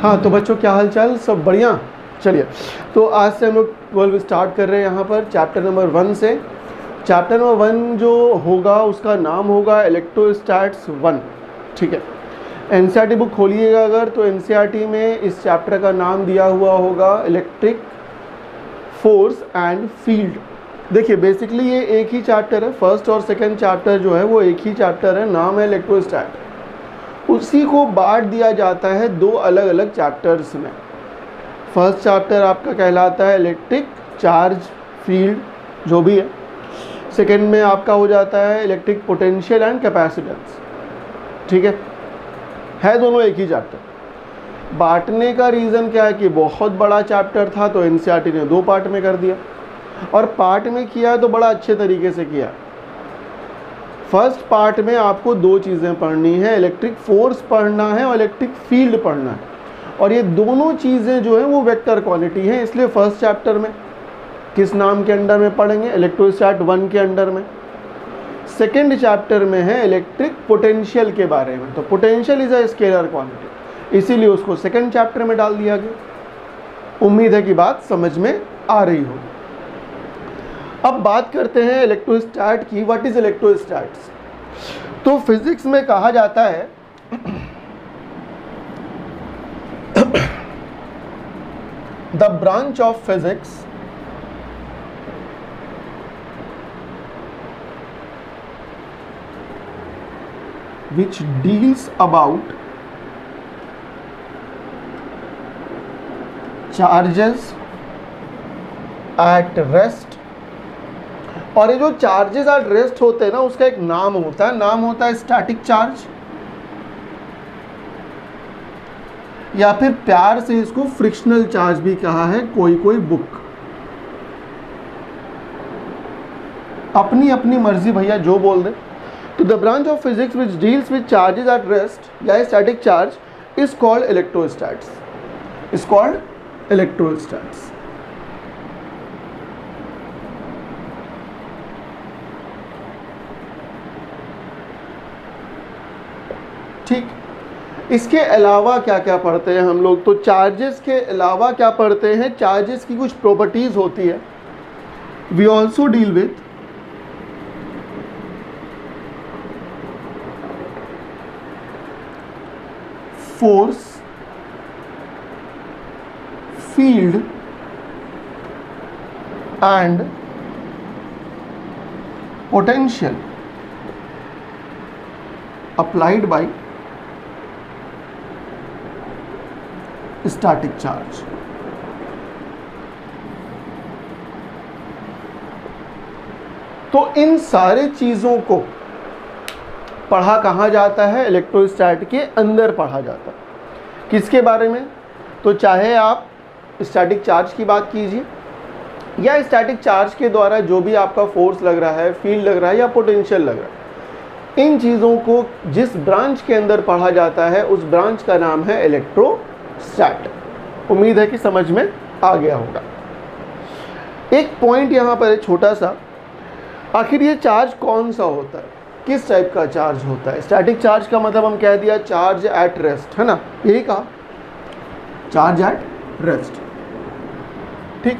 हाँ तो बच्चों क्या हाल चाल, सब बढ़िया। चलिए तो आज से हम लोग 12 स्टार्ट कर रहे हैं यहाँ पर चैप्टर नंबर 1 से। चैप्टर नंबर 1 जो होगा उसका नाम होगा इलेक्ट्रोस्टैट्स 1। ठीक है, एनसीईआरटी बुक खोलिएगा अगर तो एनसीईआरटी में इस चैप्टर का नाम दिया हुआ होगा इलेक्ट्रिक फोर्स एंड फील्ड। देखिए बेसिकली ये एक ही चैप्टर है, फर्स्ट और सेकेंड चैप्टर जो है वो एक ही चैप्टर है, नाम है इलेक्ट्रोस्टैट। उसी को बांट दिया जाता है दो अलग अलग चैप्टर्स में। फर्स्ट चैप्टर आपका कहलाता है इलेक्ट्रिक चार्ज फील्ड जो भी है, सेकेंड में आपका हो जाता है इलेक्ट्रिक पोटेंशियल एंड कैपेसिटेंस। ठीक है दोनों एक ही चैप्टर। बांटने का रीज़न क्या है कि बहुत बड़ा चैप्टर था तो एनसीईआरटी ने 2 पार्ट में कर दिया, और पार्ट में किया तो बड़ा अच्छे तरीके से किया। फर्स्ट पार्ट में आपको 2 चीज़ें पढ़नी है, इलेक्ट्रिक फोर्स पढ़ना है और इलेक्ट्रिक फील्ड पढ़ना है, और ये दोनों चीज़ें जो है वो वेक्टर क्वांटिटी हैं। इसलिए फर्स्ट चैप्टर में किस नाम के अंडर में पढ़ेंगे, इलेक्ट्रोस्टैट 1 के अंडर में। सेकेंड चैप्टर में है इलेक्ट्रिक पोटेंशियल के बारे में, तो potential is a scalar quantity, इसीलिए उसको सेकेंड चैप्टर में डाल दिया गया। उम्मीद है कि बात समझ में आ रही होगी। अब बात करते हैं इलेक्ट्रोस्टैट की। What is electrostatics? तो फिजिक्स में कहा जाता है the branch of physics which deals about charges at rest। और ये जो चार्जेस एट रेस्ट होते हैं ना उसका एक नाम होता है, नाम होता है स्टैटिक चार्ज, या फिर प्यार से इसको फ्रिक्शनल चार्ज भी कहा है कोई बुक। अपनी अपनी मर्जी भैया जो बोल दे। तो the branch of physics which deals with charges at rest या static charge is called electrostatics, is called electrostatics. ठीक, इसके अलावा क्या क्या पढ़ते हैं हम लोग? तो चार्जेस के अलावा क्या पढ़ते हैं, चार्जेस की कुछ प्रॉपर्टीज होती है। We also deal with force, field and potential applied by static charge. तो इन सारे चीजों को पढ़ा कहाँ जाता है? इलेक्ट्रोस्टैट के अंदर पढ़ा जाता है। किसके बारे में? तो चाहे आप स्टैटिक चार्ज की बात कीजिए या स्टैटिक चार्ज के द्वारा जो भी आपका फोर्स लग रहा है, फील्ड लग रहा है या पोटेंशियल लग रहा है, इन चीज़ों को जिस ब्रांच के अंदर पढ़ा जाता है उस ब्रांच का नाम है इलेक्ट्रोस्टैट। उम्मीद है कि समझ में आ गया होगा। एक पॉइंट यहाँ पर है छोटा सा, आखिर ये चार्ज कौन सा होता है, किस टाइप का चार्ज होता है? स्टैटिक चार्ज का मतलब हम कह दिया चार्ज एट रेस्ट, है ना, यही कहा, चार्ज एट रेस्ट। ठीक,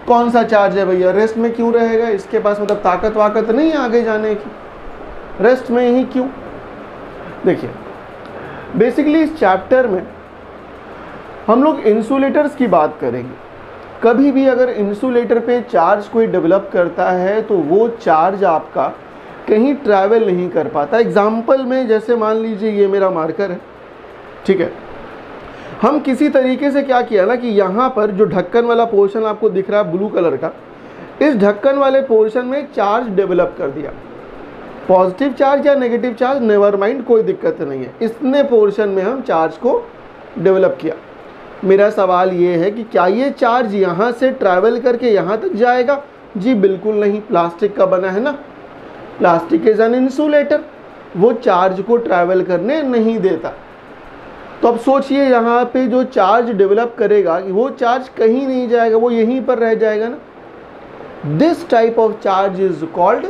कौन सा चार्ज है भैया? रेस्ट में क्यों रहेगा? इसके पास मतलब ताकत वाकत नहीं है आगे जाने की, रेस्ट में ही क्यों? देखिए बेसिकली इस चैप्टर में हम लोग इंसुलेटर्स की बात करेंगे। कभी भी अगर इंसुलेटर पे चार्ज कोई डेवलप करता है तो वो चार्ज आपका कहीं ट्रैवल नहीं कर पाता। एग्जाम्पल में जैसे मान लीजिए ये मेरा मार्कर है, ठीक है, हम किसी तरीके से क्या किया ना कि यहाँ पर जो ढक्कन वाला पोर्शन आपको दिख रहा है ब्लू कलर का, इस ढक्कन वाले पोर्शन में चार्ज डेवलप कर दिया, पॉजिटिव चार्ज या नेगेटिव चार्ज नेवर माइंड, कोई दिक्कत नहीं है, इतने पोर्शन में हम चार्ज को डेवलप किया। मेरा सवाल ये है कि क्या ये चार्ज यहाँ से ट्रैवल करके यहाँ तक जाएगा? जी बिल्कुल नहीं, प्लास्टिक का बना है ना, प्लास्टिक इज एन इंसुलेटर, वो चार्ज को ट्रैवल करने नहीं देता। तो अब सोचिए यहाँ पे जो चार्ज डेवलप करेगा कि वो चार्ज कहीं नहीं जाएगा, वो यहीं पर रह जाएगा ना। This type of charge is called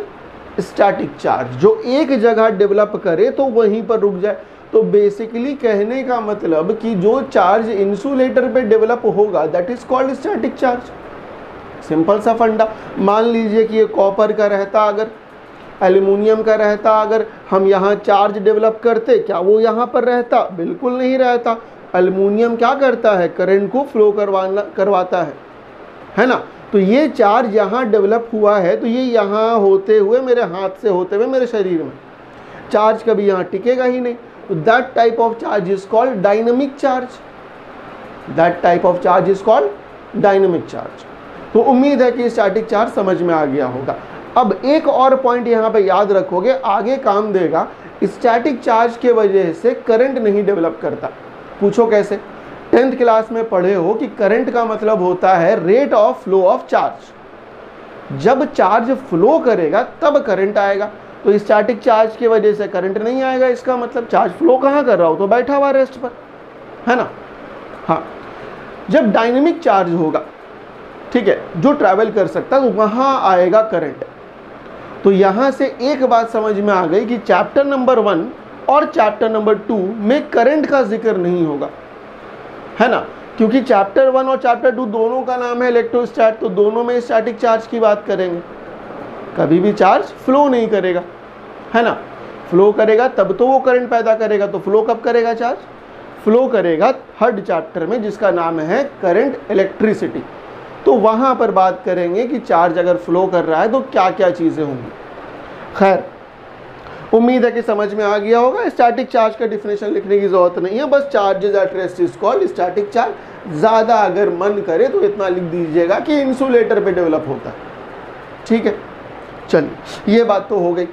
static charge, जो एक जगह डेवलप करे तो वहीं पर रुक जाए। तो बेसिकली कहने का मतलब कि जो चार्ज इंसुलेटर पे डेवलप होगा that is called static charge. Simple सा फंडा। मान लीजिए कि ये कॉपर का रहता, अगर एल्यूमिनियम का रहता, अगर हम यहाँ चार्ज डेवलप करते, क्या वो यहाँ पर रहता? बिल्कुल नहीं रहता। एल्यूमिनियम क्या करता है? करंट को फ्लो करवाता है ना। तो ये चार्ज यहाँ डेवलप हुआ है, तो ये यहाँ होते हुए, मेरे हाथ से होते हुए मेरे शरीर में, चार्ज कभी यहाँ टिकेगा ही नहीं। तो that type of charge is called dynamic charge. That type of charge is called dynamic charge. तो उम्मीद है कि स्टैटिक चार्ज समझ में आ गया होगा। अब एक और पॉइंट यहाँ पे याद रखोगे, आगे काम देगा। स्टैटिक चार्ज के वजह से करंट नहीं डेवलप करता। पूछो कैसे? 10th क्लास में पढ़े हो कि करंट का मतलब होता है rate of flow of charge. जब चार्ज फ्लो करेगा तब करंट आएगा। तो स्टैटिक चार्ज की वजह से करंट नहीं आएगा, इसका मतलब चार्ज फ्लो कहाँ कर रहा हो? तो बैठा हुआ रेस्ट पर, है ना। हाँ, जब डायनेमिक चार्ज होगा, ठीक है, जो ट्रैवल कर सकता है, तो वहाँ आएगा करंट। तो यहाँ से एक बात समझ में आ गई कि चैप्टर नंबर 1 और चैप्टर नंबर 2 में करंट का जिक्र नहीं होगा, है ना, क्योंकि चैप्टर 1 और चैप्टर 2 दोनों का नाम है इलेक्ट्रोस्टैट, तो दोनों में स्टैटिक चार्ज की बात करेंगे। कभी भी चार्ज फ्लो नहीं करेगा, है ना। फ्लो करेगा तब तो वो करंट पैदा करेगा। तो फ्लो कब करेगा? चार्ज फ्लो करेगा थर्ड चैप्टर में, जिसका नाम है करंट इलेक्ट्रिसिटी। तो वहाँ पर बात करेंगे कि चार्ज अगर फ्लो कर रहा है तो क्या क्या चीज़ें होंगी। खैर, उम्मीद है कि समझ में आ गया होगा। स्टैटिक चार्ज का डिफिनेशन लिखने की ज़रूरत नहीं है, बस charges at rest is called static charge. ज़्यादा अगर मन करे तो इतना लिख दीजिएगा कि इंसुलेटर पे डेवलप होता है। ठीक है, चलिए, ये बात तो हो गई।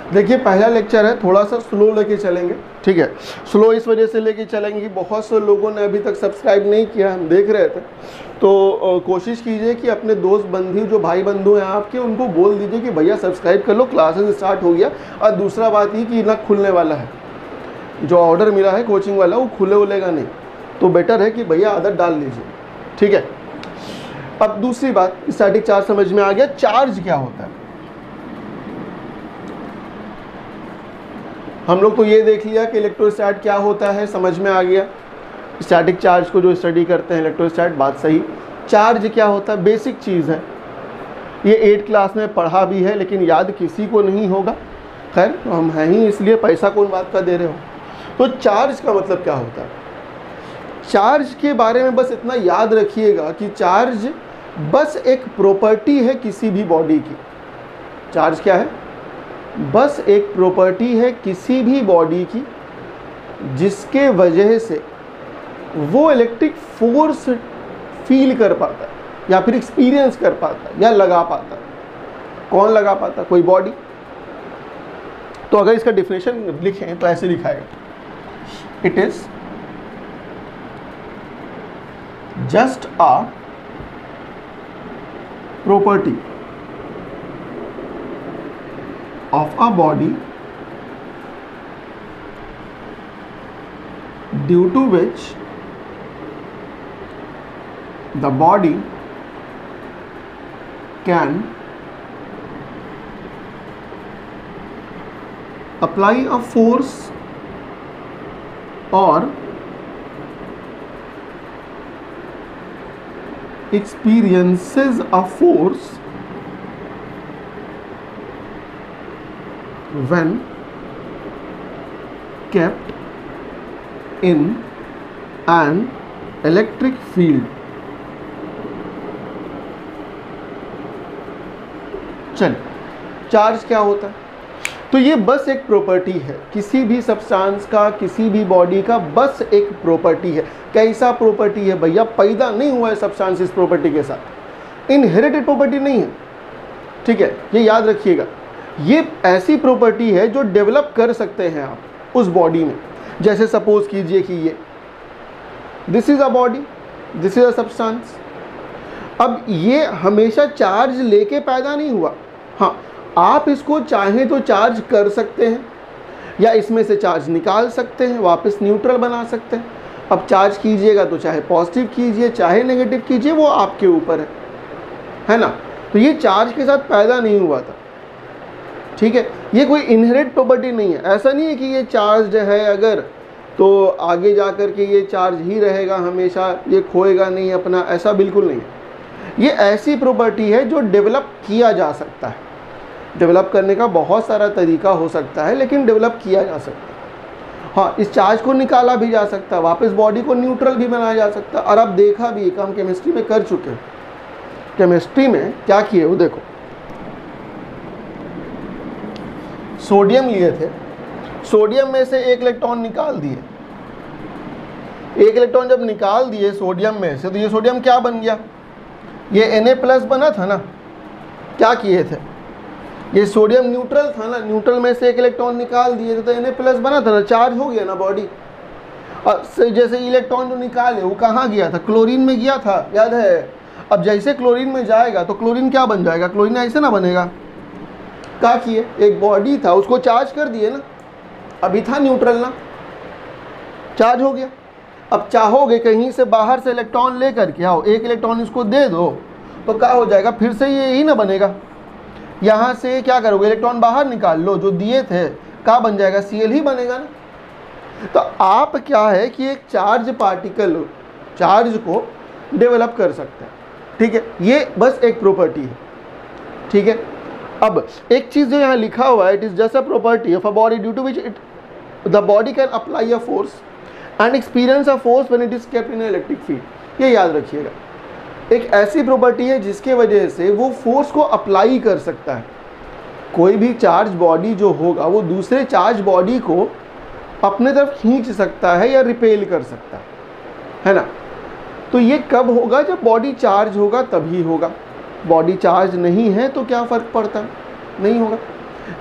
देखिए, पहला लेक्चर है, थोड़ा सा स्लो लेके चलेंगे, ठीक है। स्लो इस वजह से लेके चलेंगे कि बहुत से लोगों ने अभी तक सब्सक्राइब नहीं किया, हम देख रहे थे। तो कोशिश कीजिए कि अपने दोस्त बंधु, जो भाई बंधु हैं आपके, उनको बोल दीजिए कि भैया सब्सक्राइब कर लो, क्लासेस स्टार्ट हो गया। और दूसरा बात ये कि ना खुलने वाला है, जो ऑर्डर मिला है कोचिंग वाला, वो खुलेगा नहीं, तो बेटर है कि भैया आदत डाल लीजिए, ठीक है। अब दूसरी बात, स्टैटिक चार्ज समझ में आ गया। चार्ज क्या होता है? हम लोग तो ये देख लिया कि इलेक्ट्रोस्टैट क्या होता है, समझ में आ गया। स्टैटिक चार्ज को जो स्टडी करते हैं इलेक्ट्रोस्टैट, बात सही। चार्ज क्या होता है? बेसिक चीज़ है, ये 8th क्लास में पढ़ा भी है, लेकिन याद किसी को नहीं होगा। खैर, हम हैं ही, इसलिए पैसा कौन बात का दे रहे हो। तो चार्ज का मतलब क्या होता है? चार्ज के बारे में बस इतना याद रखिएगा कि चार्ज बस एक प्रॉपर्टी है किसी भी बॉडी की। चार्ज क्या है? बस एक प्रॉपर्टी है किसी भी बॉडी की, जिसके वजह से वो इलेक्ट्रिक फोर्स फील कर पाता है, या फिर एक्सपीरियंस कर पाता है, या लगा पाता है। कौन लगा पाता? कोई बॉडी। तो अगर इसका डिफिनेशन लिखें तो ऐसे लिखाएगा, it is just a property of a body due to which the body can apply a force or experiences a force when kept in an electric field। चल, चार्ज क्या होता है? तो ये बस एक प्रॉपर्टी है किसी भी सब्सटेंस का, किसी भी बॉडी का, बस एक प्रॉपर्टी है। कैसा प्रॉपर्टी है भैया? पैदा नहीं हुआ है सब्सटेंस इस प्रॉपर्टी के साथ, इनहेरिटेड प्रॉपर्टी नहीं है, ठीक है, ये याद रखिएगा। ये ऐसी प्रॉपर्टी है जो डेवलप कर सकते हैं आप उस बॉडी में। जैसे सपोज कीजिए कि ये this is a body, this is a substance. अब ये हमेशा चार्ज लेके पैदा नहीं हुआ, हाँ, आप इसको चाहें तो चार्ज कर सकते हैं या इसमें से चार्ज निकाल सकते हैं, वापस न्यूट्रल बना सकते हैं। अब चार्ज कीजिएगा तो चाहे पॉजिटिव कीजिए चाहे नेगेटिव कीजिए, वो आपके ऊपर है ना। तो ये चार्ज के साथ पैदा नहीं हुआ था, ठीक है। ये कोई इनहेरेंट प्रॉपर्टी नहीं है। ऐसा नहीं है कि ये चार्ज है अगर तो आगे जा कर के ये चार्ज ही रहेगा हमेशा, ये खोएगा नहीं अपना, ऐसा बिल्कुल नहीं है। ये ऐसी प्रॉपर्टी है जो डेवलप किया जा सकता है। डेवलप करने का बहुत सारा तरीका हो सकता है, लेकिन डेवलप किया जा सकता है। हाँ, इस चार्ज को निकाला भी जा सकता है, वापस बॉडी को न्यूट्रल भी बनाया जा सकता है। और अब देखा भी, हम केमिस्ट्री में कर चुके हैं। केमिस्ट्री में क्या किए वो देखो, सोडियम लिए थे, सोडियम में से एक इलेक्ट्रॉन निकाल दिए। एक इलेक्ट्रॉन जब निकाल दिए सोडियम में से, तो ये सोडियम क्या बन गया, ये Na+ बना था ना। क्या किए थे, ये सोडियम न्यूट्रल था ना, न्यूट्रल में से एक इलेक्ट्रॉन निकाल दिए थे तो Na+ बना था ना, चार्ज हो गया ना बॉडी। और जैसे इलेक्ट्रॉन जो निकाले वो कहाँ गया था, क्लोरीन में गया था, याद है। अब जैसे क्लोरीन में जाएगा तो क्लोरीन क्या बन जाएगा, क्लोरीन ऐसे ना बनेगा। क्या किए, एक बॉडी था उसको चार्ज कर दिए ना, अभी था न्यूट्रल ना, चार्ज हो गया। अब चाहोगे कहीं से बाहर से इलेक्ट्रॉन लेकर के आओ, एक इलेक्ट्रॉन इसको दे दो तो क्या हो जाएगा, फिर से ये ही ना बनेगा। यहाँ से क्या करोगे, इलेक्ट्रॉन बाहर निकाल लो, जो दिए थे क्या बन जाएगा, Cl ही बनेगा ना। तो आप क्या है कि एक चार्ज पार्टिकल चार्ज को डेवलप कर सकते हैं, ठीक है। ये बस एक प्रॉपर्टी है, ठीक है। अब एक चीज़ जो यहाँ लिखा हुआ है, it is just a property of a body due to which the body can apply a force and experience a force when it is kept in electric field. ये याद रखिएगा, एक ऐसी प्रॉपर्टी है जिसके वजह से वो फोर्स को अप्लाई कर सकता है। कोई भी चार्ज बॉडी जो होगा वो दूसरे चार्ज बॉडी को अपने तरफ खींच सकता है या रिपेल कर सकता है ना। तो ये कब होगा, जब बॉडी चार्ज होगा तभी होगा। बॉडी चार्ज नहीं है तो क्या फ़र्क पड़ता है, नहीं होगा।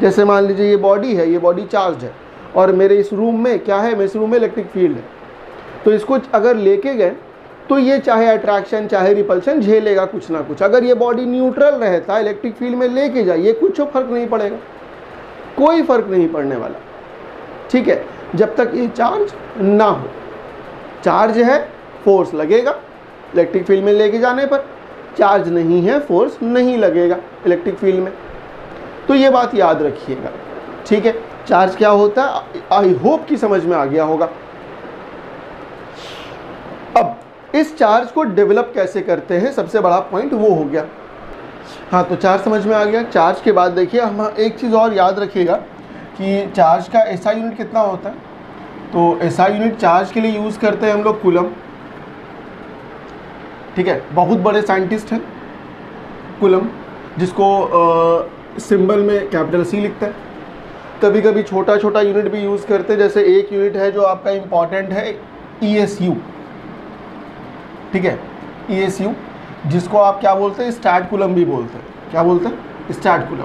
जैसे मान लीजिए ये बॉडी है, ये बॉडी चार्ज है और मेरे इस रूम में क्या है, मेरे इस रूम में इलेक्ट्रिक फील्ड है। तो इसको अगर लेके गए तो ये चाहे अट्रैक्शन चाहे रिपल्शन झेलेगा कुछ ना कुछ। अगर ये बॉडी न्यूट्रल रहता, इलेक्ट्रिक फील्ड में लेके जाइए, कुछ फर्क नहीं पड़ेगा, कोई फर्क नहीं पड़ने वाला, ठीक है, जब तक ये चार्ज ना हो। चार्ज है, फोर्स लगेगा इलेक्ट्रिक फील्ड में लेके जाने पर, चार्ज नहीं है, फोर्स नहीं लगेगा इलेक्ट्रिक फील्ड में। तो ये बात याद रखिएगा, ठीक है। चार्ज क्या होता है, आई होप कि समझ में आ गया होगा। अब इस चार्ज को डेवलप कैसे करते हैं, सबसे बड़ा पॉइंट वो हो गया। हाँ, तो चार्ज समझ में आ गया। चार्ज के बाद देखिए, हम एक चीज़ और याद रखिएगा कि चार्ज का SI यूनिट कितना होता है। तो SI यूनिट चार्ज के लिए यूज़ करते हैं हम लोग कूलम, ठीक है। बहुत बड़े साइंटिस्ट हैं कूलम, जिसको सिंबल में कैपिटल C लिखता है। कभी कभी छोटा छोटा यूनिट भी यूज़ करते हैं, जैसे एक यूनिट है जो आपका इम्पॉर्टेंट है, ESU, ठीक है। ESU, जिसको आप क्या बोलते हैं, स्टैट कूलम भी बोलते हैं। क्या बोलते हैं, स्टैट कूलम।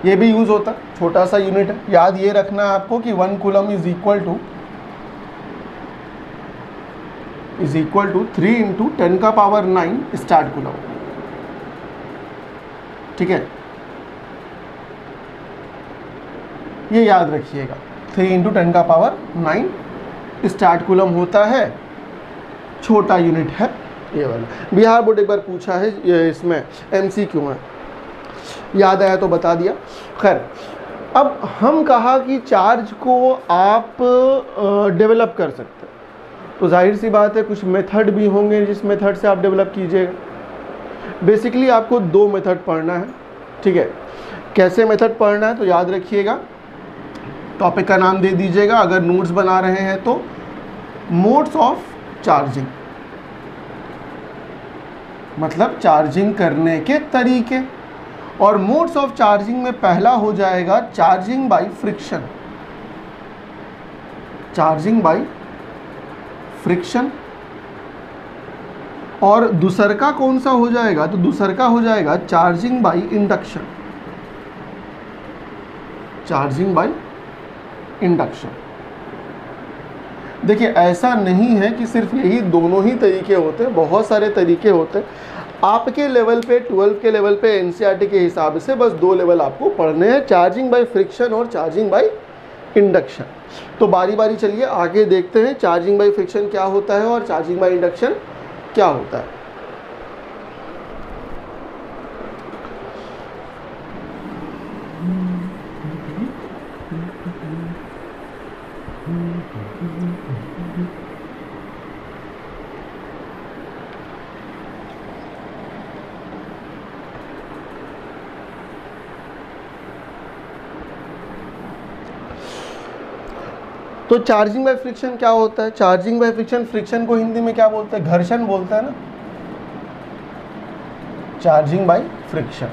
ये भी यूज़ होता है, छोटा सा यूनिट है। याद ये रखना है आपको कि 1 coulomb is equal to 3 × 10⁹ stat coulomb, ठीक है। ये याद रखिएगा, 3 × 10⁹ स्टैट कूलम होता है, छोटा यूनिट है ये वाला। बिहार बोर्ड एक बार पूछा है, ये इसमें MCQ है, याद आया तो बता दिया। खैर, अब हम कहा कि चार्ज को आप डेवलप कर सकते हैं, तो जाहिर सी बात है कुछ मेथड भी होंगे जिस मेथड से आप डेवलप कीजिएगा। बेसिकली आपको 2 मेथड पढ़ना है, ठीक है। कैसे मेथड पढ़ना है तो याद रखिएगा, टॉपिक का नाम दे दीजिएगा अगर नोट्स बना रहे हैं तो, मोड्स ऑफ चार्जिंग, मतलब चार्जिंग करने के तरीके। और मोड्स ऑफ चार्जिंग में पहला हो जाएगा charging by friction, charging by friction. और दूसर का कौन सा हो जाएगा, तो दूसर का हो जाएगा charging by induction, charging by induction. देखिए, ऐसा नहीं है कि सिर्फ यही दोनों ही तरीके होते हैं, बहुत सारे तरीके होते हैं। आपके लेवल पे 12 के लेवल पे एनसीईआरटी के हिसाब से बस 2 लेवल आपको पढ़ने हैं, चार्जिंग बाय फ्रिक्शन और चार्जिंग बाय इंडक्शन। तो बारी बारी चलिए आगे देखते हैं चार्जिंग बाय फ्रिक्शन क्या होता है और चार्जिंग बाय इंडक्शन क्या होता है। तो चार्जिंग बाय फ्रिक्शन क्या होता है? चार्जिंग बाय फ्रिक्शन, फ्रिक्शन को हिंदी में क्या बोलते हैं? घर्षण बोलते हैं ना, चार्जिंग बाय फ्रिक्शन।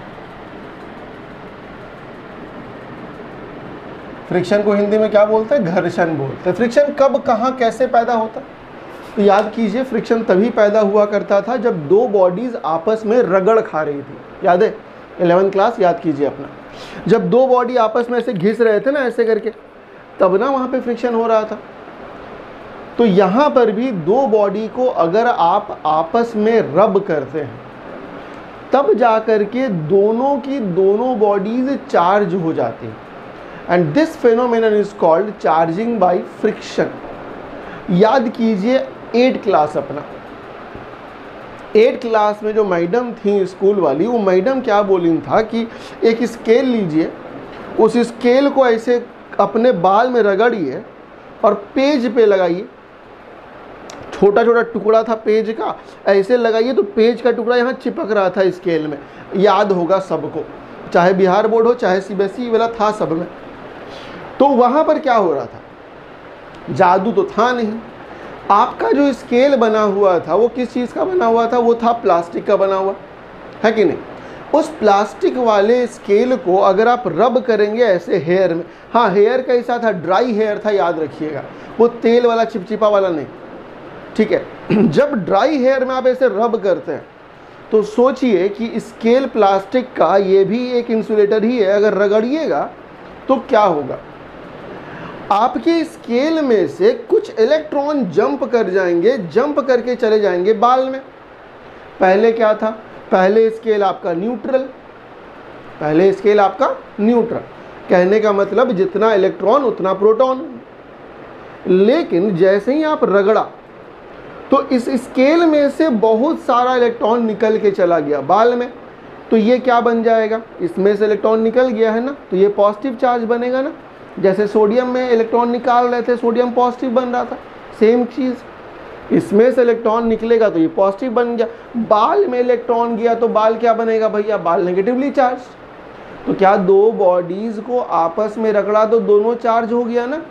फ्रिक्शन को हिंदी में क्या बोलते हैं? घर्षण बोलते हैं। फ्रिक्शन कब, कहाँ, कैसे पैदा होता है? तो याद कीजिए, फ्रिक्शन तभी पैदा हुआ करता था जब 2 बॉडीज आपस में रगड़ खा रही थी। याद है? 11th क्लास याद कीजिए अपना। जब 2 बॉडी आपस में ऐसे घिस रहे थे ना, ऐसे करके, तब ना वहाँ पे फ्रिक्शन हो रहा था। तो यहाँ पर भी 2 बॉडी को अगर आप आपस में रब करते हैं तब जा कर के दोनों की दोनों बॉडीज चार्ज हो जाती हैं, and this phenomenon is called charging by friction. याद कीजिए 8 क्लास अपना, 8 क्लास में जो मैडम थी स्कूल वाली, वो मैडम क्या बोली था कि एक स्केल लीजिए, उस स्केल को ऐसे अपने बाल में रगड़िए और पेज पे लगाइए। छोटा छोटा टुकड़ा था पेज का, ऐसे लगाइए तो पेज का टुकड़ा यहाँ चिपक रहा था स्केल में। याद होगा सबको, चाहे बिहार बोर्ड हो चाहे सीबीएसई वाला था सब में। तो वहाँ पर क्या हो रहा था? जादू तो था नहीं। आपका जो स्केल बना हुआ था वो किस चीज़ का बना हुआ था? वो था प्लास्टिक का बना हुआ, है कि नहीं? उस प्लास्टिक वाले स्केल को अगर आप रब करेंगे ऐसे हेयर में, हाँ हेयर कैसा था? ड्राई हेयर था, याद रखिएगा, वो तेल वाला चिपचिपा वाला नहीं, ठीक है। जब ड्राई हेयर में आप ऐसे रब करते हैं तो सोचिए कि स्केल प्लास्टिक का ये भी एक इंसुलेटर ही है, अगर रगड़िएगा तो क्या होगा? आपके स्केल में से कुछ इलेक्ट्रॉन जंप कर जाएंगे, जंप करके चले जाएंगे बाल में। पहले क्या था? पहले स्केल आपका न्यूट्रल, पहले स्केल आपका न्यूट्रल, कहने का मतलब जितना इलेक्ट्रॉन उतना प्रोटॉन। लेकिन जैसे ही आप रगड़ा तो इस स्केल में से बहुत सारा इलेक्ट्रॉन निकल के चला गया बाल में, तो ये क्या बन जाएगा? इसमें से इलेक्ट्रॉन निकल गया है ना, तो ये पॉजिटिव चार्ज बनेगा ना। जैसे सोडियम में इलेक्ट्रॉन निकाल रहे थे, सोडियम पॉजिटिव बन रहा था, सेम चीज़ इसमें से इलेक्ट्रॉन निकलेगा तो ये पॉजिटिव बन गया। बाल में इलेक्ट्रॉन गया तो बाल क्या बनेगा भैया? बाल नेगेटिवली चार्ज। तो क्या 2 बॉडीज को आपस में रगड़ा तो दोनों चार्ज हो गया ना?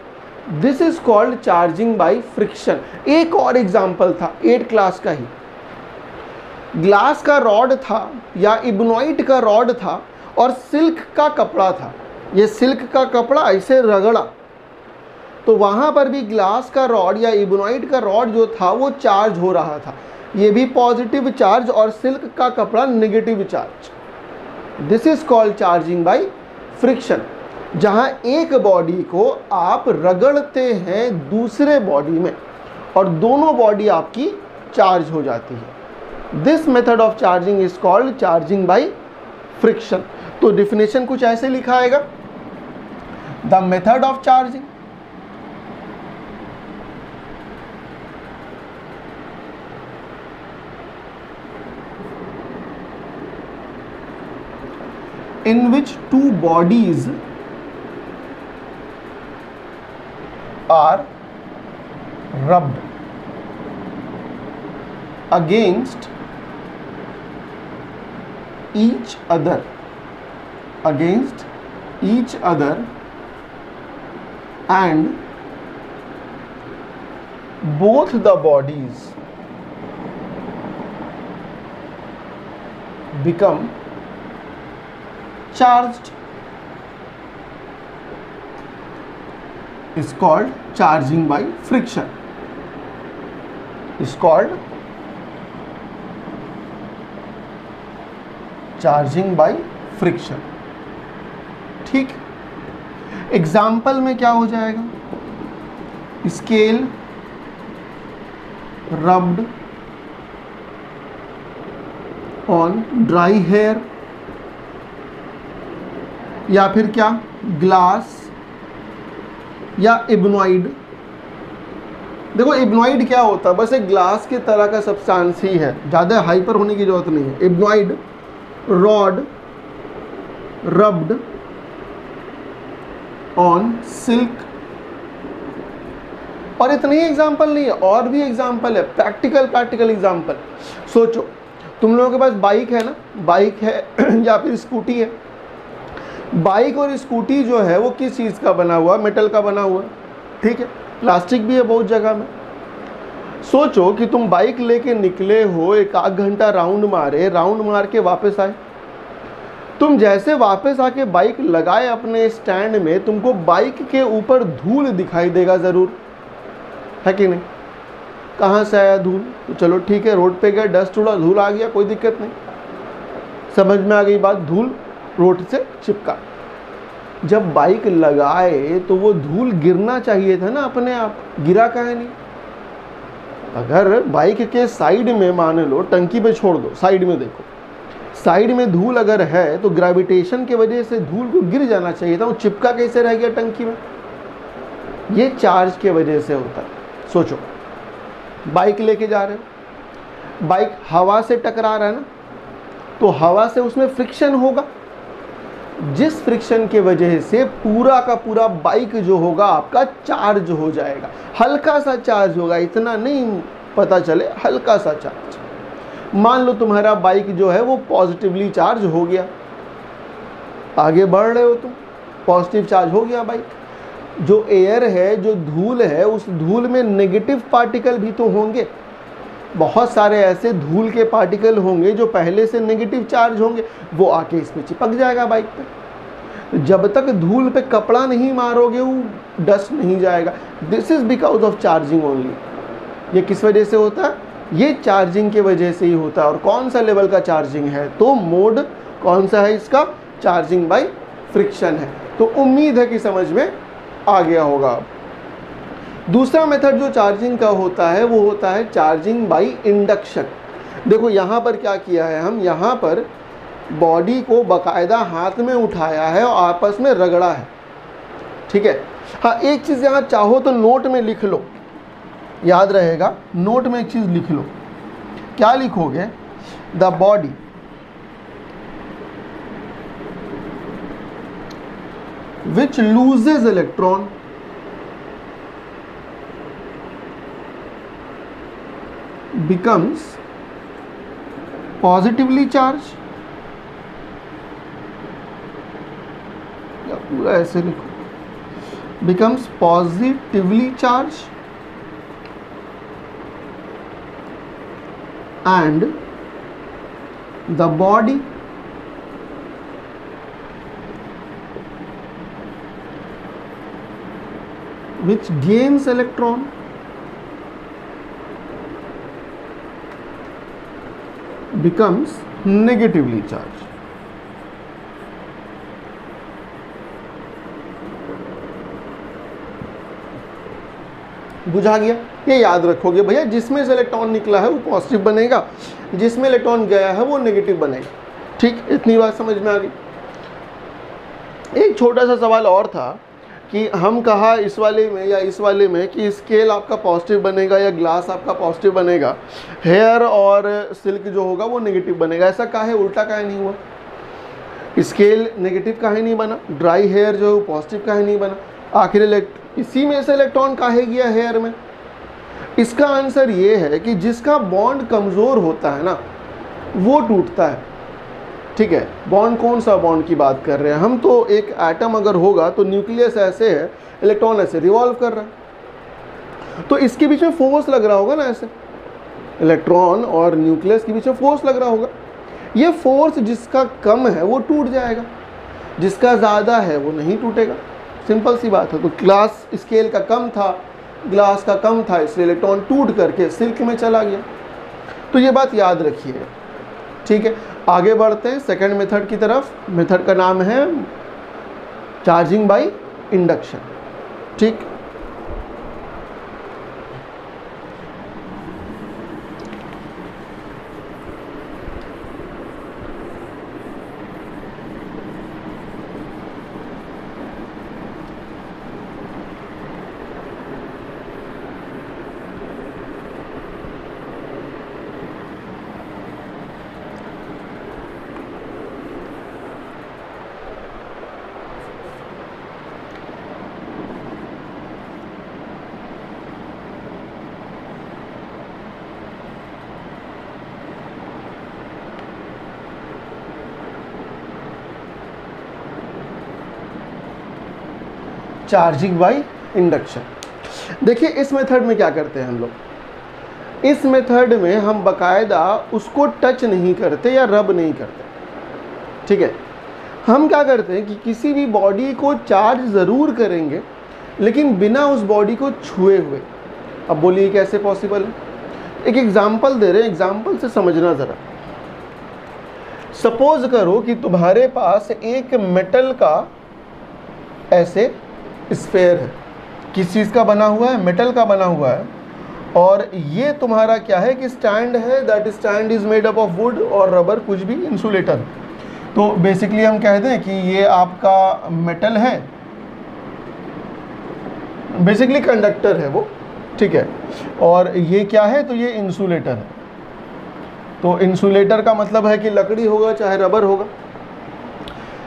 This is called charging by friction. एक और एग्जाम्पल था 8 क्लास का ही, ग्लास का रॉड था या इब्नोइट का रॉड था और सिल्क का कपड़ा था। ये सिल्क का कपड़ा ऐसे रगड़ा तो वहाँ पर भी ग्लास का रॉड या इब्नोइट का रॉड जो था वो चार्ज हो रहा था, ये भी पॉजिटिव चार्ज और सिल्क का कपड़ा negative charge. This is called charging by friction, जहाँ एक बॉडी को आप रगड़ते हैं दूसरे बॉडी में और दोनों बॉडी आपकी चार्ज हो जाती है। This method of charging is called charging by friction. तो डिफिनेशन कुछ ऐसे लिखा आएगा, the method of charging in which 2 bodies are rubbed against each other and both the bodies become charged is called charging by friction, is called charging by friction. ठीक, example में क्या हो जाएगा? Scale rubbed on dry hair, या फिर क्या, glass या इब्नॉइड। देखो इब्नॉइड क्या होता है, बस एक ग्लास के तरह का सब्सटेंस ही है, ज़्यादा हाइपर होने की जरूरत नहीं है। इब्नॉइड, रॉड रब्ड ऑन सिल्क। और इतने ही एग्जाम्पल नहीं है, और भी एग्जाम्पल है, प्रैक्टिकल एग्जाम्पल। सोचो तुम लोगों के पास बाइक है ना, बाइक है या फिर स्कूटी है। बाइक और स्कूटी जो है वो किस चीज़ का बना हुआ, मेटल का बना हुआ, ठीक है, प्लास्टिक भी है बहुत जगह में। सोचो कि तुम बाइक लेके निकले हो, एक आध घंटा राउंड मार के वापस आए। तुम जैसे वापस आके बाइक लगाए अपने स्टैंड में, तुमको बाइक के ऊपर धूल दिखाई देगा ज़रूर, है कि नहीं। कहाँ से आया धूल, तो चलो ठीक है, रोड पे गए, डस्ट उड़ा, धूल आ गया, कोई दिक्कत नहीं, समझ में आ गई बात, धूल रोड से चिपका। जब बाइक लगाए तो वो धूल गिरना चाहिए था ना अपने आप, गिरा काहे नहीं। अगर बाइक के साइड में मान लो, टंकी पे छोड़ दो, साइड में देखो, साइड में धूल अगर है तो ग्रेविटेशन की वजह से धूल को गिर जाना चाहिए था, वो चिपका कैसे रह गया टंकी में। ये चार्ज के वजह से होता है। सोचो बाइक लेके जा रहे हो, बाइक हवा से टकरा रहा है ना, तो हवा से उसमें फ्रिक्शन होगा, जिस फ्रिक्शन के वजह से पूरा का पूरा बाइक जो होगा आपका चार्ज हो जाएगा। हल्का सा चार्ज होगा, इतना नहीं पता चले, हल्का सा चार्ज। मान लो तुम्हारा बाइक जो है वो पॉजिटिवली चार्ज हो गया, आगे बढ़ रहे हो तुम, पॉजिटिव चार्ज हो गया बाइक। जो एयर है, जो धूल है, उस धूल में नेगेटिव पार्टिकल भी तो होंगे, बहुत सारे ऐसे धूल के पार्टिकल होंगे जो पहले से नेगेटिव चार्ज होंगे, वो आके इस पे चिपक जाएगा बाइक पे। जब तक धूल पे कपड़ा नहीं मारोगे वो डस्ट नहीं जाएगा। This is because of charging only. ये किस वजह से होता है, ये चार्जिंग के वजह से ही होता है। और कौन सा लेवल का चार्जिंग है, तो मोड कौन सा है इसका, चार्जिंग बाय फ्रिक्शन है। तो उम्मीद है कि समझ में आ गया होगा। दूसरा मेथड जो चार्जिंग का होता है वो होता है चार्जिंग बाय इंडक्शन। देखो यहाँ पर क्या किया है, हम यहाँ पर बॉडी को बाकायदा हाथ में उठाया है और आपस में रगड़ा है, ठीक है। हाँ, एक चीज़ यहाँ चाहो तो नोट में लिख लो, याद रहेगा, नोट में एक चीज़ लिख लो। क्या लिखोगे, the body which loses electron becomes positively charged, या पूरा ऐसे लिखो, becomes positively charged and the body which gains electron becomes negatively charged। बुझा गया, ये याद रखोगे भैया, जिसमें से इलेक्ट्रॉन निकला है वो पॉजिटिव बनेगा, जिसमें इलेक्ट्रॉन गया है वो नेगेटिव बनेगा। ठीक, इतनी बात समझ में आ गई। एक छोटा सा सवाल और था कि हम कहा इस वाले में या इस वाले में कि स्केल आपका पॉजिटिव बनेगा या ग्लास आपका पॉजिटिव बनेगा, हेयर और सिल्क जो होगा वो नेगेटिव बनेगा। ऐसा काहे, उल्टा काहे नहीं हुआ, स्केल नेगेटिव काहे नहीं बना, ड्राई हेयर जो है वो पॉजिटिव काहे नहीं बना, आखिर इसी में से इलेक्ट्रॉन काहे गया हेयर में। इसका आंसर ये है कि जिसका बॉन्ड कमज़ोर होता है ना वो टूटता है, ठीक है। बॉन्ड, कौन सा बॉन्ड की बात कर रहे हैं हम, तो एक एटम अगर होगा तो न्यूक्लियस ऐसे है, इलेक्ट्रॉन ऐसे रिवॉल्व कर रहा है, तो इसके बीच में फोर्स लग रहा होगा ना, ऐसे इलेक्ट्रॉन और न्यूक्लियस के बीच में फोर्स लग रहा होगा। ये फोर्स जिसका कम है वो टूट जाएगा, जिसका ज़्यादा है वो नहीं टूटेगा, सिंपल सी बात है। तो ग्लास स्केल का कम था, ग्लास का कम था, इसलिए इलेक्ट्रॉन टूट करके सिल्क में चला गया। तो ये बात याद रखिएगा, ठीक है। आगे बढ़ते हैं सेकंड मेथड की तरफ। मेथड का नाम है चार्जिंग बाय इंडक्शन, ठीक। Charging by induction. देखिए इस मेथड में क्या करते हैं हम लोग, इस मेथड में हम बकायदा उसको टच नहीं करते या रब नहीं करते, ठीक है। हम क्या करते हैं कि किसी भी बॉडी को चार्ज ज़रूर करेंगे लेकिन बिना उस बॉडी को छुए हुए। अब बोलिए कैसे पॉसिबल है? एक एग्जाम्पल दे रहे हैं, एग्जाम्पल से समझना ज़रा। सपोज करो कि तुम्हारे पास एक मेटल का ऐसे स्फेयर है, किस चीज़ का बना हुआ है? मेटल का बना हुआ है, और ये तुम्हारा क्या है कि स्टैंड है, that stand is made up of would और रबर, कुछ भी इंसुलेटर। तो बेसिकली हम कह दें कि ये आपका मेटल है, बेसिकली कंडक्टर है वो, ठीक है, और ये क्या है? तो ये इंसुलेटर है। तो इंसुलेटर का मतलब है कि लकड़ी होगा चाहे रबर होगा।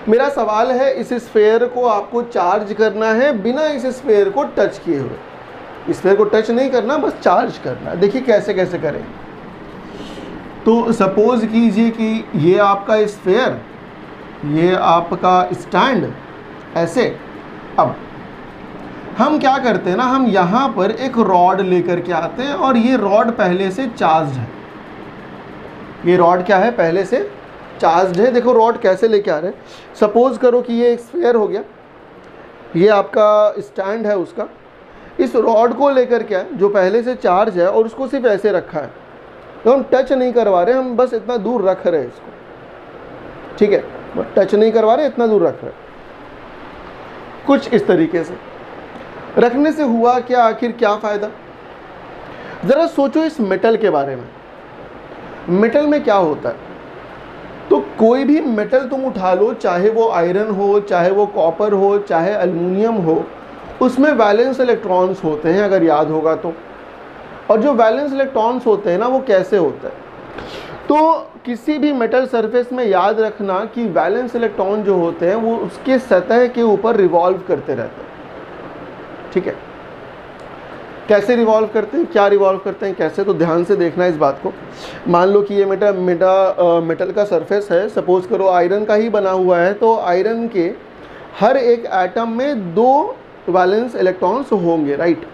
मेरा सवाल है, इस स्फेयर को आपको चार्ज करना है बिना इस स्फेयर को टच किए हुए। स्फेयर को टच नहीं करना, बस चार्ज करना है। देखिए कैसे कैसे करें। तो सपोज कीजिए कि ये आपका स्फेयर, ये आपका स्टैंड, ऐसे। अब हम क्या करते हैं ना, हम यहाँ पर एक रॉड लेकर के आते हैं और ये रॉड पहले से चार्ज है। ये रॉड क्या है? पहले से चार्ज है। देखो रॉड कैसे लेके आ रहे हैं। सपोज करो कि ये एक स्फेयर हो गया, ये आपका स्टैंड है उसका। इस रॉड को लेकर क्या है, जो पहले से चार्ज है, और उसको सिर्फ ऐसे रखा है, तो हम टच नहीं करवा रहे, हम बस इतना दूर रख रहे हैं इसको, ठीक है, टच नहीं करवा रहे, इतना दूर रख रहे हैं। कुछ इस तरीके से रखने से हुआ क्या, आखिर क्या फ़ायदा? ज़रा सोचो इस मेटल के बारे में। मेटल में क्या होता है? तो कोई भी मेटल तुम उठा लो, चाहे वो आयरन हो, चाहे वो कॉपर हो, चाहे एल्युमिनियम हो, उसमें वैलेंस इलेक्ट्रॉन्स होते हैं, अगर याद होगा तो। और जो वैलेंस इलेक्ट्रॉन्स होते हैं ना, वो कैसे होते हैं? तो किसी भी मेटल सरफेस में याद रखना कि वैलेंस इलेक्ट्रॉन जो होते हैं वो उसके सतह के ऊपर रिवॉल्व करते रहते हैं, ठीक है। कैसे रिवॉल्व करते हैं, क्या रिवॉल्व करते हैं, कैसे? तो ध्यान से देखना इस बात को। मान लो कि ये मेटल का सरफेस है, सपोज करो आयरन का ही बना हुआ है, तो आयरन के हर एक एटम में 2 वैलेंस इलेक्ट्रॉन्स होंगे, राइट।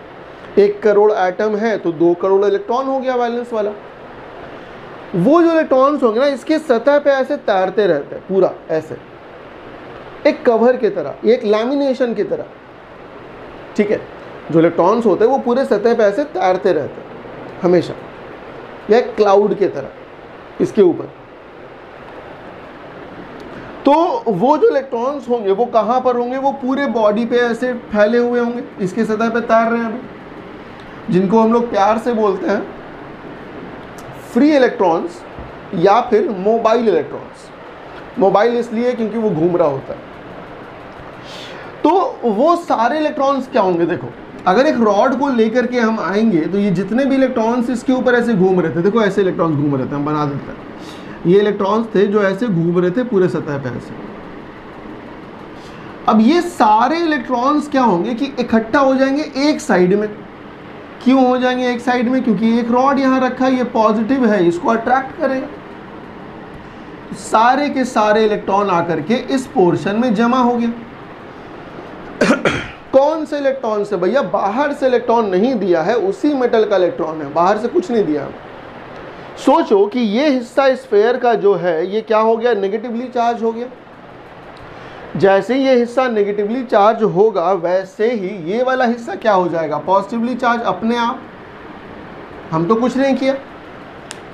1 करोड़ एटम है तो 2 करोड़ इलेक्ट्रॉन हो गया वैलेंस वाला। वो जो इलेक्ट्रॉन्स होंगे ना, इसके सतह पे ऐसे तैरते रहते हैं, पूरा ऐसे, एक कवर की तरह, एक लैमिनेशन की तरह, ठीक है। जो इलेक्ट्रॉन्स होते हैं वो पूरे सतह पे ऐसे तैरते रहते हैं हमेशा, या क्लाउड की तरह इसके ऊपर। तो वो जो इलेक्ट्रॉन्स होंगे वो कहाँ पर होंगे? वो पूरे बॉडी पे ऐसे फैले हुए होंगे, इसके सतह पे तैर रहे हैं अभी, जिनको हम लोग प्यार से बोलते हैं फ्री इलेक्ट्रॉन्स या फिर मोबाइल इलेक्ट्रॉन्स। मोबाइल इसलिए क्योंकि वो घूम रहा होता है। तो वो सारे इलेक्ट्रॉन्स क्या होंगे? देखो, अगर एक रॉड को लेकर के हम आएंगे तो ये जितने भी इलेक्ट्रॉन्स इसके ऊपर ऐसे घूम रहे थे, देखो ऐसे इलेक्ट्रॉन्स घूम रहे थे, हम बना देते हैं, ये इलेक्ट्रॉन्स थे जो ऐसे घूम रहे थे पूरे सतह पे ऐसे। अब ये सारे इलेक्ट्रॉन्स क्या होंगे कि इकट्ठा हो जाएंगे एक साइड में। क्यों हो जाएंगे एक साइड में? क्योंकि एक रॉड यहाँ रखा है, ये पॉजिटिव है, इसको अट्रैक्ट करेगा। सारे के सारे इलेक्ट्रॉन आकर के इस पोर्शन में जमा हो गया। कौन से इलेक्ट्रॉन से? भैया बाहर से इलेक्ट्रॉन नहीं दिया है, उसी मेटल का इलेक्ट्रॉन है, बाहर से कुछ नहीं दिया। सोचो कि ये हिस्सा स्फेयर का जो है ये क्या हो गया? नेगेटिवली चार्ज हो गया। जैसे ही ये हिस्सा नेगेटिवली चार्ज होगा वैसे ही ये वाला हिस्सा क्या हो जाएगा? पॉजिटिवली चार्ज अपने आप। हम तो कुछ नहीं किया,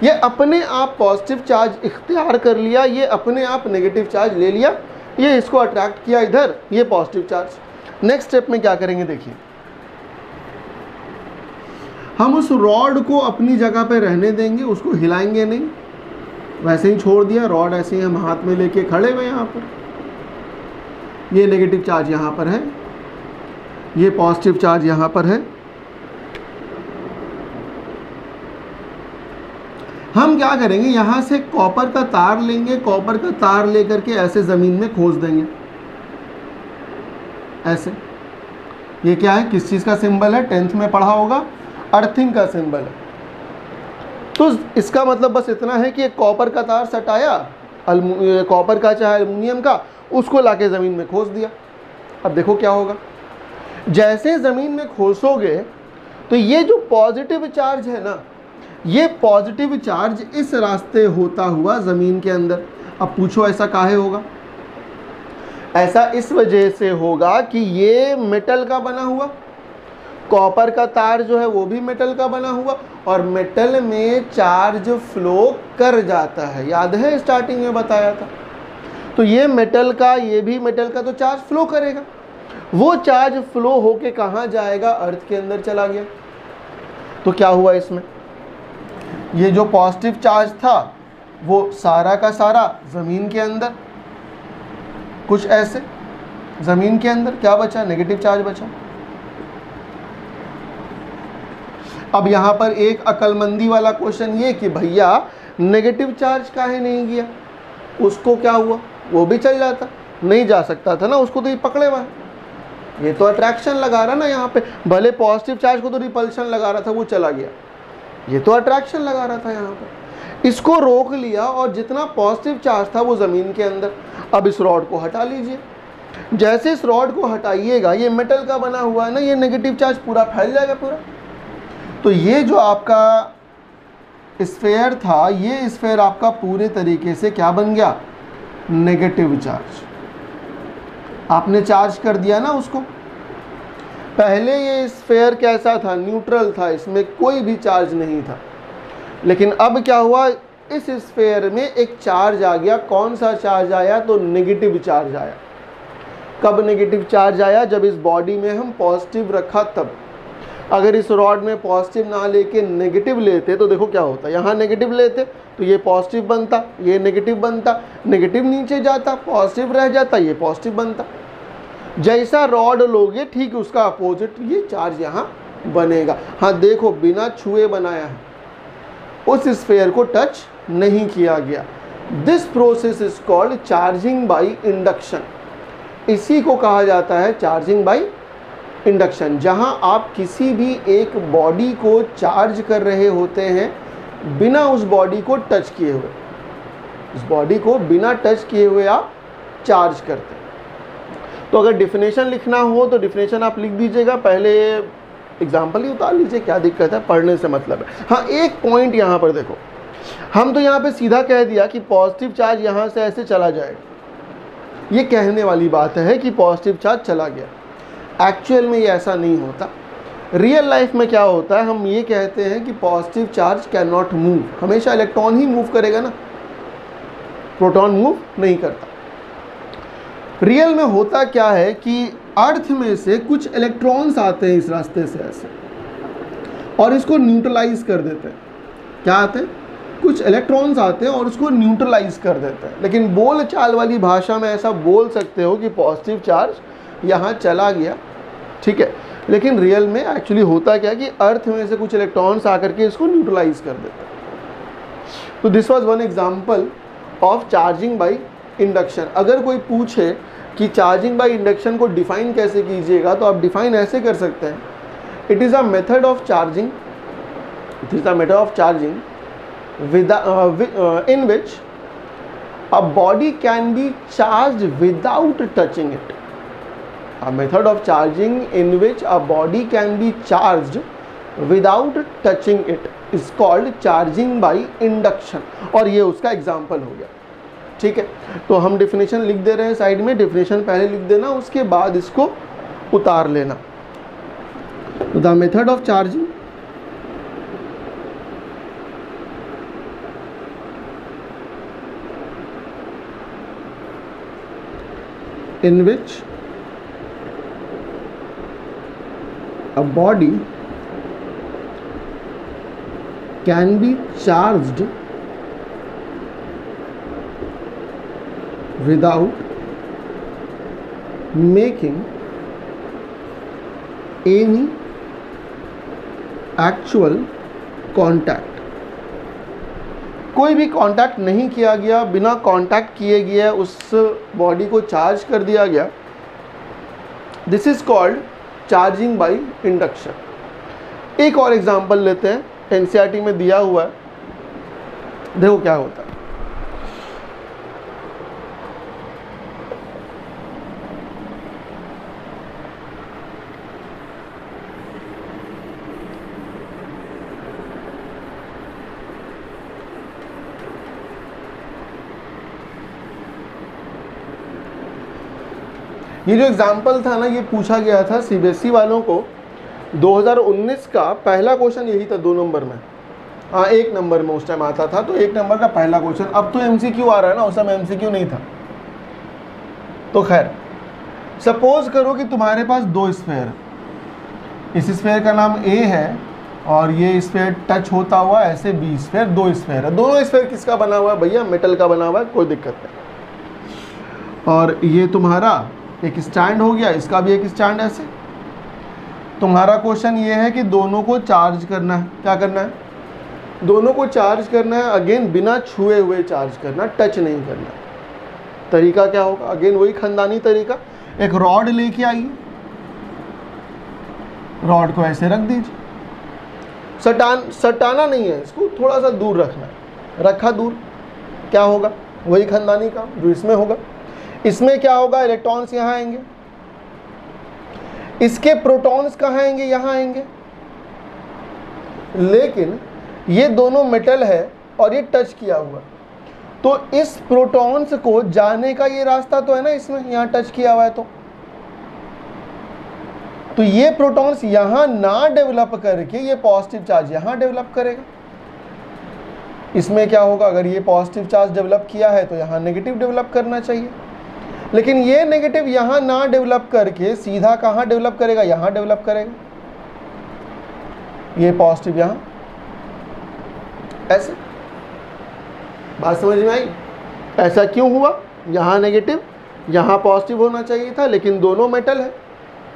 ये अपने आप पॉजिटिव चार्ज इख्तियार कर लिया, ये अपने आप नेगेटिव चार्ज ले लिया, ये इसको अट्रैक्ट किया इधर, ये पॉजिटिव चार्ज। नेक्स्ट स्टेप में क्या करेंगे? देखिए, हम उस रॉड को अपनी जगह पे रहने देंगे, उसको हिलाएंगे नहीं, वैसे ही छोड़ दिया। रॉड ऐसे ही हम हाथ में लेके खड़े हुए यहाँ पर, ये नेगेटिव चार्ज यहाँ पर है, ये पॉजिटिव चार्ज यहाँ पर है। हम क्या करेंगे? यहाँ से कॉपर का तार लेंगे, कॉपर का तार लेकर के ऐसे ज़मीन में खोस देंगे, ऐसे। ये क्या है? किस चीज़ का सिंबल है? 10th में पढ़ा होगा, अर्थिंग का सिंबल है। तो इसका मतलब बस इतना है कि एक कॉपर का तार सटाया, कॉपर का चाहे एल्युमिनियम का, उसको लाके ज़मीन में खोस दिया। अब देखो क्या होगा। जैसे ज़मीन में खोसोगे तो ये जो पॉजिटिव चार्ज है ना, ये पॉजिटिव चार्ज इस रास्ते होता हुआ ज़मीन के अंदर। अब पूछो ऐसा काहे होगा? ऐसा इस वजह से होगा कि ये मेटल का बना हुआ, कॉपर का तार जो है वो भी मेटल का बना हुआ, और मेटल में चार्ज फ्लो कर जाता है। याद है स्टार्टिंग में बताया था। तो ये मेटल का, ये भी मेटल का, तो चार्ज फ्लो करेगा। वो चार्ज फ्लो होके कहाँ जाएगा? अर्थ के अंदर चला गया। तो क्या हुआ इसमें? ये जो पॉजिटिव चार्ज था वो सारा का सारा ज़मीन के अंदर, कुछ ऐसे ज़मीन के अंदर क्या बचा? नेगेटिव चार्ज बचा। अब यहाँ पर एक अक्लमंदी वाला क्वेश्चन ये कि भैया नेगेटिव चार्ज काहे नहीं गया? उसको क्या हुआ? वो भी चल जाता, नहीं जा सकता था ना, उसको तो ये पकड़े हुआ है। ये तो अट्रैक्शन लगा रहा ना यहाँ पे, भले पॉजिटिव चार्ज को तो रिपल्शन लगा रहा था, वो चला गया। ये तो अट्रैक्शन लगा रहा था यहाँ पर, इसको रोक लिया और जितना पॉजिटिव चार्ज था वो ज़मीन के अंदर। अब इस रॉड को हटा लीजिए। जैसे इस रॉड को हटाइएगा, ये मेटल का बना हुआ है ना, ये नेगेटिव चार्ज पूरा फैल जाएगा पूरा। तो ये जो आपका स्फेयर था, ये स्फेयर आपका पूरे तरीके से क्या बन गया? Negative charge. आपने चार्ज कर दिया ना उसको। पहले ये स्फेयर कैसा था? न्यूट्रल था, इसमें कोई भी चार्ज नहीं था। लेकिन अब क्या हुआ? इस स्फेयर में एक चार्ज आ गया। कौन सा चार्ज आया? तो नेगेटिव चार्ज आया। कब नेगेटिव चार्ज आया? जब इस बॉडी में हम पॉजिटिव रखा तब। अगर इस रॉड में पॉजिटिव ना लेके नेगेटिव लेते तो देखो क्या होता। यहाँ नेगेटिव लेते तो ये पॉजिटिव बनता, ये नेगेटिव बनता, नेगेटिव नीचे जाता, पॉजिटिव रह जाता, ये पॉजिटिव बनता। जैसा रॉड लोगे ठीक उसका अपोजिट ये चार्ज यहाँ बनेगा। हाँ देखो, बिना छुए बनाया है, उस स्फेयर को टच नहीं किया गया। This process is called charging by induction. इसी को कहा जाता है चार्जिंग बाई इंडक्शन, जहां आप किसी भी एक बॉडी को चार्ज कर रहे होते हैं बिना उस बॉडी को टच किए हुए। उस बॉडी को बिना टच किए हुए आप चार्ज करते हैं। तो अगर डिफिनेशन लिखना हो तो डिफिनेशन आप लिख दीजिएगा, पहले एग्जाम्पल ही उतार लीजिए, क्या दिक्कत है, पढ़ने से मतलब है। हाँ एक पॉइंट यहाँ पर देखो, हम तो यहाँ पे सीधा कह दिया कि पॉजिटिव चार्ज यहाँ से ऐसे चला जाएगा। ये कहने वाली बात है कि पॉजिटिव चार्ज चला गया। एक्चुअल में ये ऐसा नहीं होता। रियल लाइफ में क्या होता है, हम ये कहते हैं कि positive charge can not move. हमेशा इलेक्ट्रॉन ही मूव करेगा ना, प्रोटॉन मूव नहीं करता। रियल में होता क्या है कि अर्थ में से कुछ इलेक्ट्रॉन्स आते हैं इस रास्ते से ऐसे, और इसको न्यूट्रलाइज कर देते हैं। क्या आते हैं? कुछ इलेक्ट्रॉन्स आते हैं और उसको न्यूट्रलाइज कर देते हैं। लेकिन बोल चाल वाली भाषा में ऐसा बोल सकते हो कि पॉजिटिव चार्ज यहाँ चला गया, ठीक है। लेकिन रियल में एक्चुअली होता क्या है कि अर्थ में से कुछ इलेक्ट्रॉन्स आकर के इसको न्यूट्रलाइज कर देते हैं। तो this was one example of charging by induction. अगर कोई पूछे कि चार्जिंग बाय इंडक्शन को डिफाइन कैसे कीजिएगा, तो आप डिफाइन ऐसे कर सकते हैं, it is a method of charging, it is a method of charging in which a body can be charged without touching it. A method of charging in which a body can be charged without touching it is called charging by induction. और ये उसका example हो गया, ठीक है। तो हम definition लिख दे रहे हैं साइड में, डिफिनेशन पहले लिख देना, उसके बाद इसको उतार लेना। The method of charging in which a body can be charged without making any actual contact. कोई भी कांटेक्ट नहीं किया गया, बिना कांटेक्ट किए गया उस बॉडी को चार्ज कर दिया गया। This is called charging by induction. एक और एग्जांपल लेते हैं, एनसीईआरटी में दिया हुआ है, देखो क्या होता है। ये जो एग्जाम्पल था ना, ये पूछा गया था सीबीएसई वालों को 2019 का पहला क्वेश्चन यही था 2 नंबर में। हाँ 1 नंबर में उस टाइम आता था, तो 1 नंबर का पहला क्वेश्चन। अब तो एमसीक्यू आ रहा है ना, उस समय एमसीक्यू नहीं था। तो खैर सपोज करो कि तुम्हारे पास 2 स्फेयर, इस स्फेयर का नाम ए है और ये स्फेयर टच होता हुआ ऐसे बी स्फेयर, 2 स्फेयर है। दोनों स्फेयर किसका बना हुआ है भैया? मेटल का बना हुआ है, कोई दिक्कत नहीं। और ये तुम्हारा एक स्टैंड हो गया, इसका भी एक स्टैंड ऐसे। तुम्हारा क्वेश्चन ये है कि दोनों को चार्ज करना है। क्या करना है? दोनों को चार्ज करना है। अगेन बिना छुए हुए चार्ज करना, टच नहीं करना। तरीका क्या होगा? अगेन वही खानदानी तरीका, एक रॉड लेके आइए, रॉड को ऐसे रख दीजिए। सटाना नहीं है इसको, थोड़ा सा दूर रखना है। रखा दूर, क्या होगा? वही खानदानी काम जो इसमें होगा। इसमें क्या होगा? इलेक्ट्रॉन्स यहाँ आएंगे, इसके प्रोटॉन्स कहाँ आएंगे? यहाँ आएंगे। लेकिन ये दोनों मेटल है और ये टच किया हुआ, तो इस प्रोटॉन्स को जाने का ये रास्ता तो है ना, इसमें यहाँ टच किया हुआ है तो ये प्रोटॉन्स यहाँ ना डेवलप करके ये पॉजिटिव चार्ज यहाँ डेवलप करेगा। इसमें क्या होगा? अगर ये पॉजिटिव चार्ज डेवलप किया है तो यहाँ नेगेटिव डेवलप करना चाहिए, लेकिन ये नेगेटिव यहाँ ना डेवलप करके सीधा कहाँ डेवलप करेगा? यहाँ डेवलप करेगा। ये पॉजिटिव यहाँ ऐसे। बात समझ में आई? ऐसा क्यों हुआ? यहाँ नेगेटिव यहाँ पॉजिटिव होना चाहिए था, लेकिन दोनों मेटल है,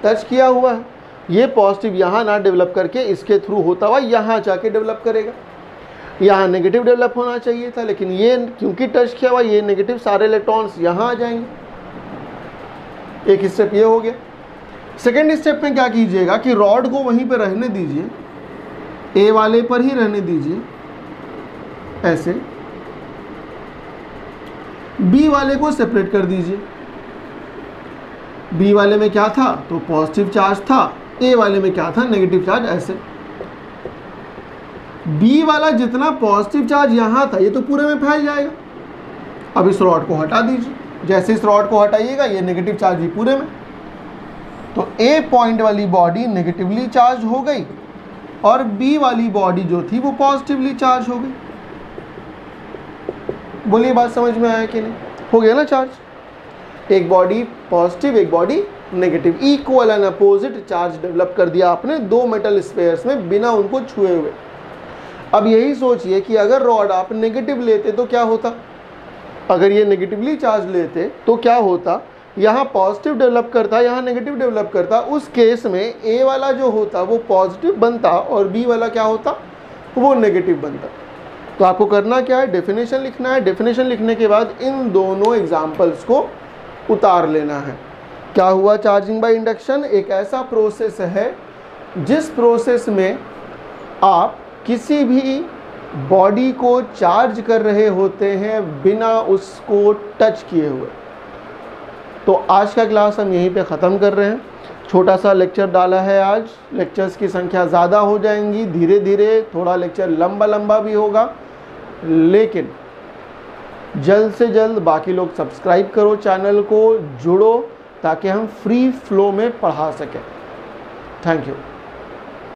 टच किया हुआ है। ये पॉजिटिव यहाँ ना डेवलप करके इसके थ्रू होता हुआ यहाँ जाके डेवलप करेगा। यहाँ नेगेटिव डेवलप होना चाहिए था, लेकिन ये क्योंकि टच किया हुआ, ये नेगेटिव सारे इलेक्ट्रॉन्स यहाँ आ जाएंगे। एक स्टेप ये हो गया। सेकेंड स्टेप में क्या कीजिएगा कि रॉड को वहीं पर रहने दीजिए, ए वाले पर ही रहने दीजिए ऐसे, बी वाले को सेपरेट कर दीजिए। बी वाले में क्या था? तो पॉजिटिव चार्ज था। ए वाले में क्या था? नेगेटिव चार्ज ऐसे। बी वाला जितना पॉजिटिव चार्ज यहाँ था ये तो पूरे में फैल जाएगा। अब इस रॉड को हटा दीजिए, जैसे इस रॉड को हटाइएगा ये नेगेटिव चार्ज ही पूरे में, तो ए पॉइंट वाली बॉडी नेगेटिवली चार्ज हो गई और बी वाली बॉडी जो थी वो पॉजिटिवली चार्ज हो गई। बोलिए बात समझ में आया कि नहीं? हो गया ना चार्ज। एक बॉडी पॉजिटिव, एक body negative, equal and opposite charge develop कर दिया आपने 2 मेटल स्फेयर्स में बिना उनको छुए हुए। अब यही सोचिए कि अगर रॉड आप नेगेटिव लेते तो क्या होता? अगर ये नेगेटिवली चार्ज लेते तो क्या होता? यहाँ पॉजिटिव डेवलप करता, यहाँ नेगेटिव डेवलप करता। उस केस में ए वाला जो होता वो पॉजिटिव बनता और बी वाला क्या होता? वो नेगेटिव बनता। तो आपको करना क्या है? डेफिनेशन लिखना है। डेफिनेशन लिखने के बाद इन दोनों एग्जाम्पल्स को उतार लेना है। क्या हुआ? चार्जिंग बाय इंडक्शन एक ऐसा प्रोसेस है जिस प्रोसेस में आप किसी भी बॉडी को चार्ज कर रहे होते हैं बिना उसको टच किए हुए। तो आज का क्लास हम यहीं पे ख़त्म कर रहे हैं। छोटा सा लेक्चर डाला है आज, लेक्चर्स की संख्या ज़्यादा हो जाएंगी, धीरे धीरे थोड़ा लेक्चर लंबा लंबा भी होगा, लेकिन जल्द से जल्द बाकी लोग सब्सक्राइब करो चैनल को, जुड़ो ताकि हम फ्री फ्लो में पढ़ा सकें। Thank you.